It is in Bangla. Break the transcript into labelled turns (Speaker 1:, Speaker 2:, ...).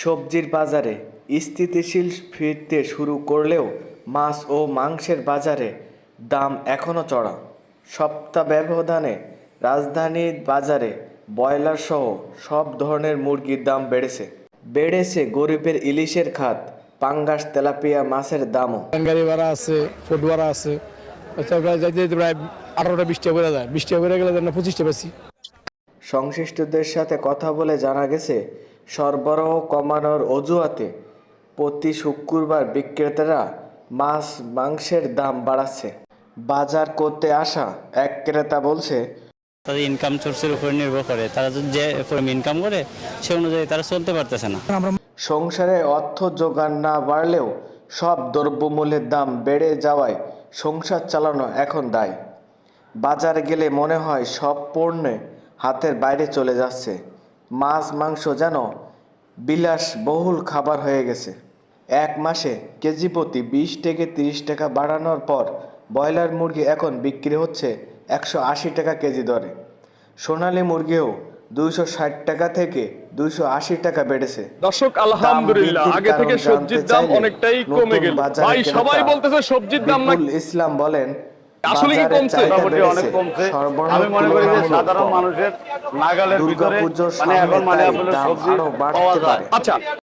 Speaker 1: সবজির বাজারে স্থিতিশীল ফিরতে শুরু করলেও মাছ ও মাংসের বাজারে দাম এখনও চড়া। সপ্তাহ ব্যবধানে রাজধানীর বাজারে ব্রয়লার সহ সব ধরনের মুরগির দাম বেড়েছে গরিবের ইলিশের খাত, পাঙ্গাস তেলাপিয়া মাছের দামও।
Speaker 2: গাড়ি ভাড়া আছে, ফুট ভাড়া আছে, প্রায় যাইতে যাইতে প্রায় 18-20 টাকা করে যায়। 20 টাকা করে গেলে 25 বেশি।
Speaker 1: সংশ্লিষ্টদের সাথে কথা বলে জানা গেছে, সরবরাহ কমানোর অজুহাতে প্রতি শুক্রবার বিক্রেতারা মাছ মাংসের দাম বাড়াচ্ছে। বাজার করতে আসা এক ক্রেতা বলছে,
Speaker 3: তাদের ইনকাম সোর্সের উপর নির্ভর করে, তারা যে ইনকাম করে সে অনুযায়ী তারা চলতে পারতেছে না।
Speaker 1: সংসারে অর্থ জোগান না বাড়লেও সব দ্রব্যমূল্যের দাম বেড়ে যাওয়ায় সংসার চালানো এখন দায়। বাজারে গেলে মনে হয় সব পণ্যে হাতের বাইরে চলে যাচ্ছে। মাছ মাংস যেন বিলাসবহুল খাবার হয়ে গেছে। এক মাসে কেজি প্রতি 20 থেকে 30 টাকা বাড়ানোর পর ব্রয়লার মুরগি এখন বিক্রি হচ্ছে 180 টাকা কেজি দরে। সোনালী মুরগিও 260 টাকা থেকে 280 টাকা বেড়েছে।
Speaker 4: দর্শক আলহামদুলিল্লাহ, আগে থেকে সবজির দাম অনেকটাই কমে গেল। ভাই সবাই বলতেছে সবজির দাম না,
Speaker 1: ইসলাম বলেন
Speaker 4: আসলে কি কমছে?
Speaker 5: মোটামুটি অনেক কমছে। আমি মনে করি যে সাধারণ মানুষের নাগালের ভিতরে মানে এখন মানে আসলে সবজি পাওয়া যায়।
Speaker 4: আচ্ছা।